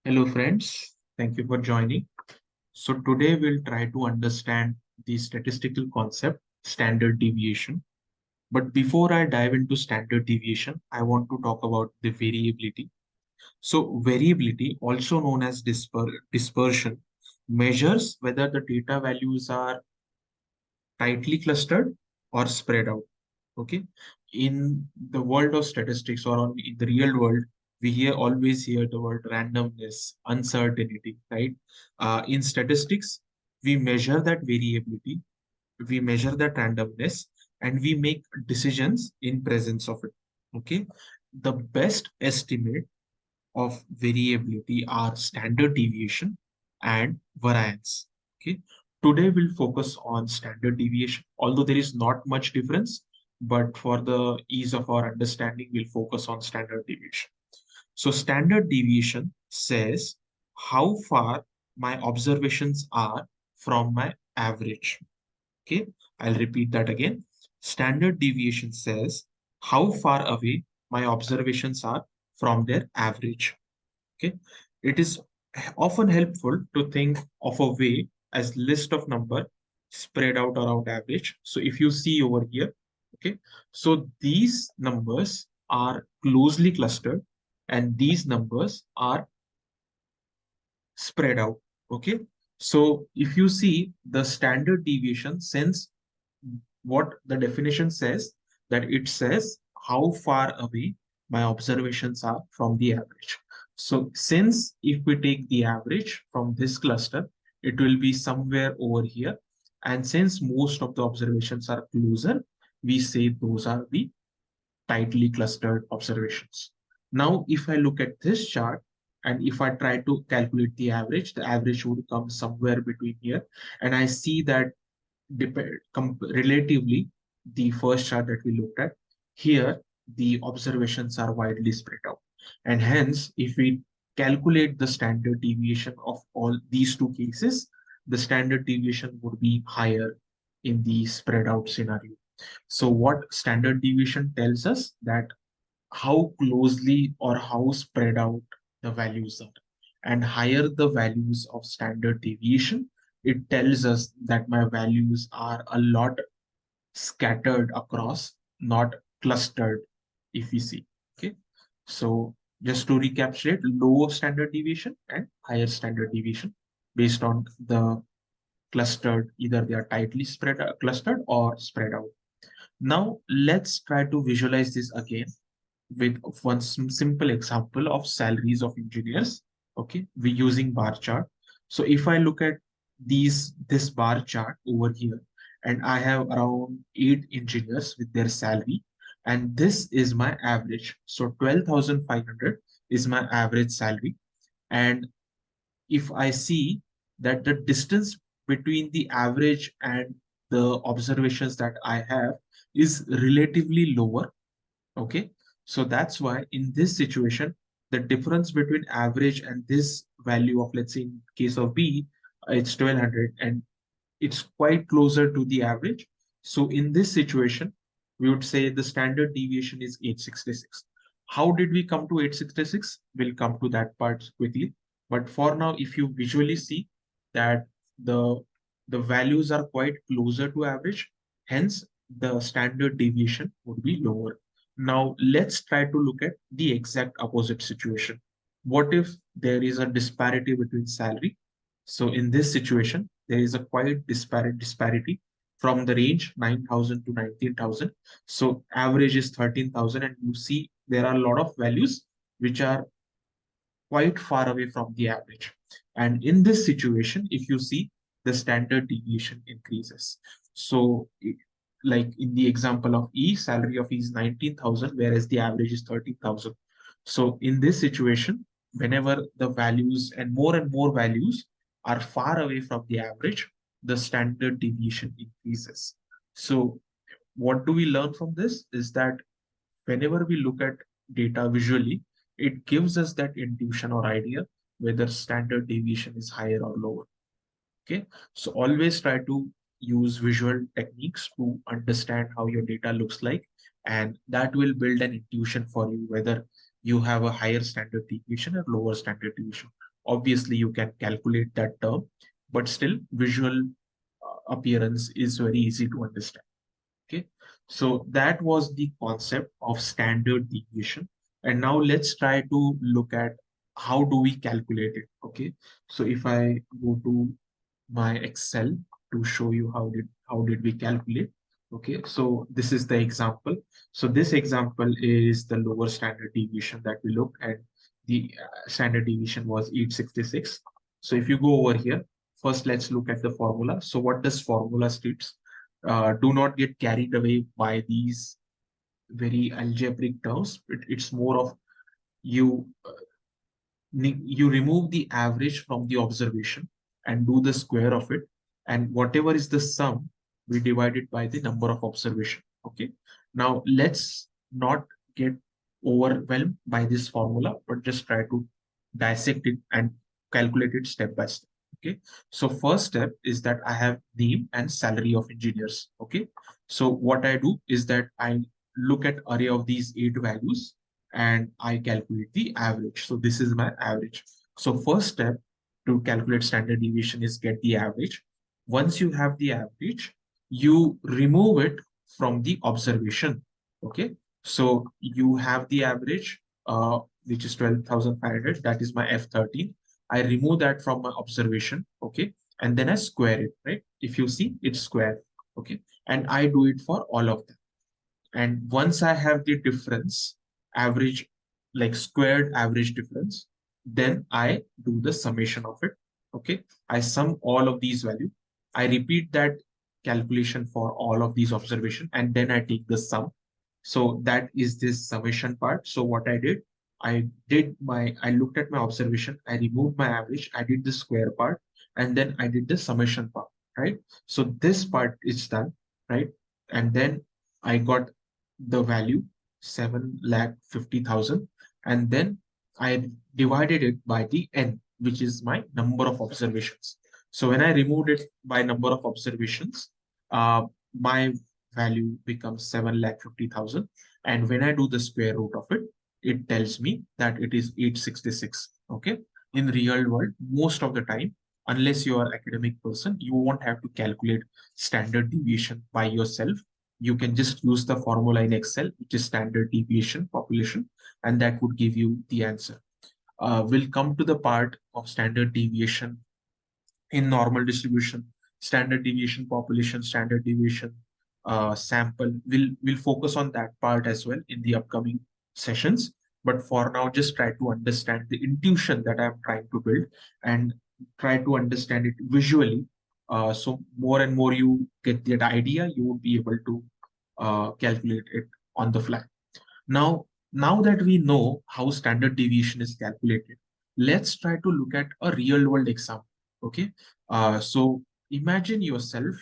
Hello friends, thank you for joining. So today we'll try to understand the statistical concept standard deviation. But before I dive into standard deviation, I want to talk about the variability. So variability, also known as dispersion, measures whether the data values are tightly clustered or spread out. Okay. In the world of statistics in the real world, we always hear the word randomness, uncertainty, right? In statistics, we measure that variability, we measure that randomness, and we make decisions in presence of it. Okay. The best estimate of variability are standard deviation and variance. Okay. Today we'll focus on standard deviation, although there is not much difference, but for the ease of our understanding, we'll focus on standard deviation. So standard deviation says how far my observations are from my average. Okay. I'll repeat that again. Standard deviation says how far away my observations are from their average. Okay. It is often helpful to think of a way as list of number spread out around average. So if you see over here, okay, so these numbers are closely clustered and these numbers are spread out. Okay. So if you see the standard deviation, since what the definition says, that it says how far away my observations are from the average. So since if we take the average from this cluster, it will be somewhere over here. And since most of the observations are closer, we say those are the tightly clustered observations. Now, if I look at this chart and if I try to calculate the average would come somewhere between here. And I see that relatively the first chart that we looked at, here the observations are widely spread out. And hence, if we calculate the standard deviation of all these two cases, the standard deviation would be higher in the spread out scenario. So what standard deviation tells us that how closely or how spread out the values are. And higher the values of standard deviation, it tells us that my values are a lot scattered across, not clustered, if we see. Okay. So just to recapitulate, low standard deviation and higher standard deviation based on the clustered, either they are tightly clustered or spread out. Now let's try to visualize this again with one simple example of salaries of engineers. Okay, we're using bar chart. So if I look at this bar chart over here, and I have around 8 engineers with their salary, and this is my average. So 12,500 is my average salary. And if I see that the distance between the average and the observations that I have is relatively lower. Okay. So that's why in this situation, the difference between average and this value of, let's say in case of B, it's 1200 and it's quite closer to the average. So in this situation, we would say the standard deviation is 866. How did we come to 866? We'll come to that part quickly. But for now, if you visually see that the the values are quite closer to average, hence the standard deviation would be lower. Now let's try to look at the exact opposite situation. What if there is a disparity between salary? So in this situation, there is a quite disparity from the range 9,000 to 19,000. So average is 13,000, and you see there are a lot of values which are quite far away from the average. And in this situation, if you see, the standard deviation increases. So like in the example of E, salary of E is 19,000, whereas the average is 13,000. So in this situation, whenever the values and more values are far away from the average, the standard deviation increases. So what do we learn from this is that whenever we look at data visually, it gives us that intuition or idea whether standard deviation is higher or lower. Okay, so always try to use visual techniques to understand how your data looks like, and that will build an intuition for you whether you have a higher standard deviation or lower standard deviation. Obviously you can calculate that term, but still visual appearance is very easy to understand. Okay, so that was the concept of standard deviation. And now let's try to look at how do we calculate it. Okay, so if I go to my Excel to show you how did we calculate. Okay, so this is the example. So this example is the lower standard deviation that we looked at. The standard deviation was 866. So if you go over here, first let's look at the formula. So what does formula states? Do not get carried away by these very algebraic terms. It's more of you you remove the average from the observation and do the square of it, and whatever is the sum, we divide it by the number of observation. Okay, now let's not get overwhelmed by this formula, but just try to dissect it and calculate it step by step. Okay, so first step is that I have name and salary of engineers. Okay, so what I do is that I look at array of these 8 values and I calculate the average. So this is my average. So first step to calculate standard deviation is get the average. Once you have the average, you remove it from the observation. Okay, so you have the average, which is 12,500. That is my F13. I remove that from my observation. Okay, and then I square it. Right? If you see, it's square. Okay, and I do it for all of them. And once I have the difference, average, like squared average difference, then I do the summation of it. Okay. I sum all of these value. I repeat that calculation for all of these observation, and then I take the sum. So that is this summation part. So what I did, I looked at my observation, I removed my average, I did the square part, and then I did the summation part, right? So this part is done, right? And then I got the value 7,50,000, and then I divided it by the n, which is my number of observations. So when I removed it by number of observations, my value becomes 7,50,000. And when I do the square root of it, it tells me that it is 866. Okay. In real world, most of the time, unless you are academic person, you won't have to calculate standard deviation by yourself. You can just use the formula in Excel, which is standard deviation population, and that would give you the answer. We'll come to the part of standard deviation in normal distribution, standard deviation population, standard deviation sample. We'll focus on that part as well in the upcoming sessions. But for now, just try to understand the intuition that I'm trying to build and try to understand it visually. So more and more you get that idea, you will be able to calculate it on the fly. Now that we know how standard deviation is calculated, let's try to look at a real world example. Okay, so imagine yourself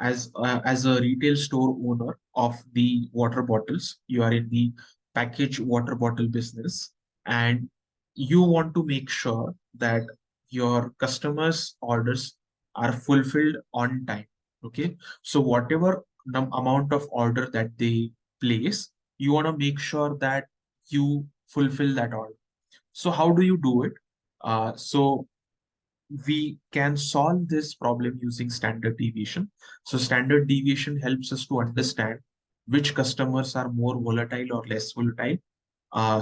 as a retail store owner of the water bottles. You are in the packaged water bottle business, and you want to make sure that your customers' orders are fulfilled on time. Okay, so whatever amount of order that they place, you want to make sure that you fulfill that order. So how do you do it? So we can solve this problem using standard deviation. So standard deviation helps us to understand which customers are more volatile or less volatile.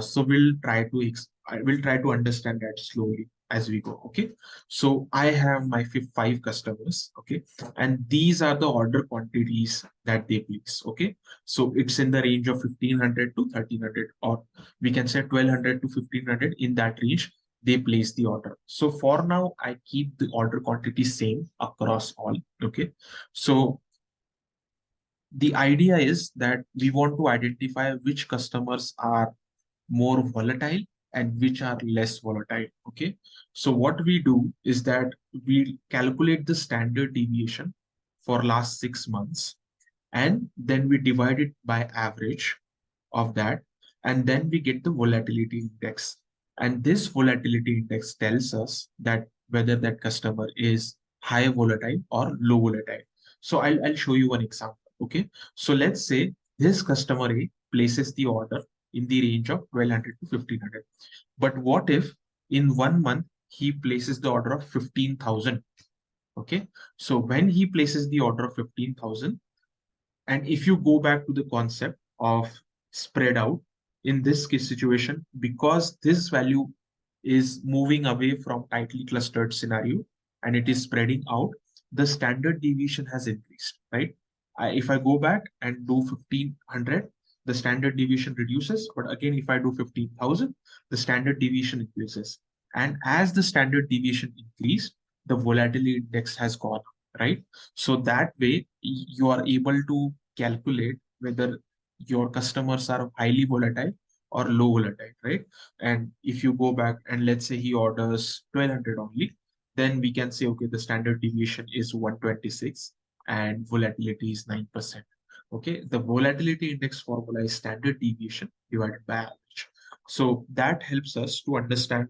So I will try to understand that slowly as we go. Okay. So I have my 5 customers. Okay. And these are the order quantities that they place. Okay. So it's in the range of 1,500 to 1,300, or we can say 1,200 to 1,500. In that range, they place the order. So for now, I keep the order quantity same across all. Okay. So the idea is that we want to identify which customers are more volatile and which are less volatile. Okay. So what we do is that we calculate the standard deviation for last 6 months, and then we divide it by average of that, and then we get the volatility index. And this volatility index tells us that whether that customer is high volatile or low volatile. So I'll show you one example. Okay. So let's say this customer A places the order in the range of 1,200 to 1,500. But what if in one month he places the order of 15,000. Okay. So when he places the order of 15,000, and if you go back to the concept of spread out in this case situation, because this value is moving away from tightly clustered scenario and it is spreading out, the standard deviation has increased, right? If I go back and do 1500, the standard deviation reduces. But again, if I do 15,000, the standard deviation increases. And as the standard deviation increased, the volatility index has gone up, right? So that way, you are able to calculate whether your customers are highly volatile or low volatile, right? And if you go back and let's say he orders 1200 only, then we can say, okay, the standard deviation is 126 and volatility is 9%. Okay, the volatility index formula is standard deviation divided by average. So that helps us to understand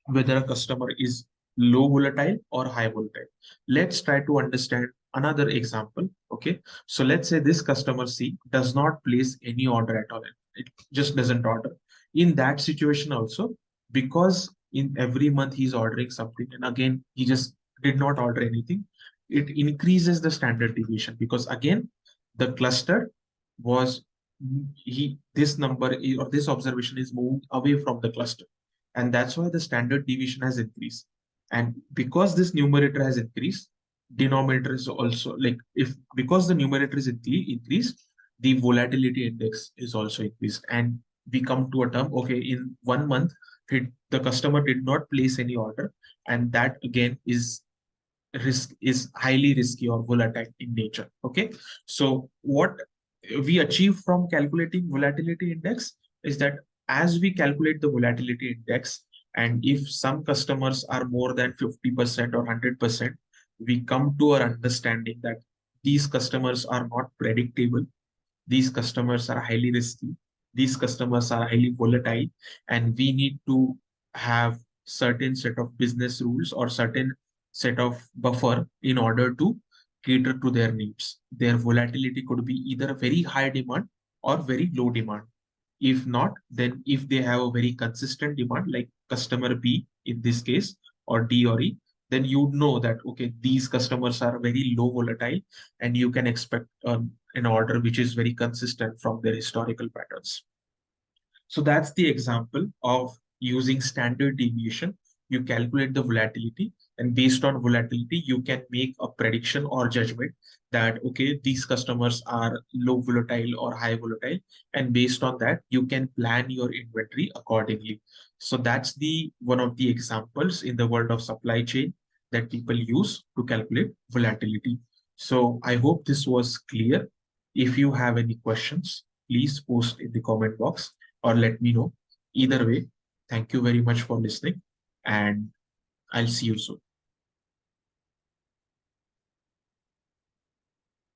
whether a customer is low volatile or high volatile. Let's try to understand another example. Okay. So let's say this customer C does not place any order at all. It just doesn't order. In that situation also, because in every month he's ordering something and again he just did not order anything, it increases the standard deviation because again the cluster was he this number or this observation is moving away from the cluster, and that's why the standard deviation has increased. And because this numerator has increased, denominator is also like if because the numerator is increased, the volatility index is also increased. And we come to a term, okay, in 1 month, the customer did not place any order, and that again is risk is highly risky or volatile in nature. Okay. So what we achieve from calculating volatility index is that as we calculate the volatility index, and if some customers are more than 50% or 100%, we come to our understanding that these customers are not predictable, these customers are highly risky, these customers are highly volatile, and we need to have certain set of business rules or certain set of buffer in order to cater to their needs. Their volatility could be either very high demand or very low demand. If not, then if they have a very consistent demand, like customer B in this case, or D or E, then you'd know that, okay, these customers are very low volatile and you can expect an order which is very consistent from their historical patterns. So that's the example of using standard deviation. You calculate the volatility, and based on volatility, you can make a prediction or judgment that, okay, these customers are low volatile or high volatile. And based on that, you can plan your inventory accordingly. So that's the one of the examples in the world of supply chain that people use to calculate volatility. So I hope this was clear. If you have any questions, please post in the comment box or let me know. Either way, thank you very much for listening, and I'll see you soon.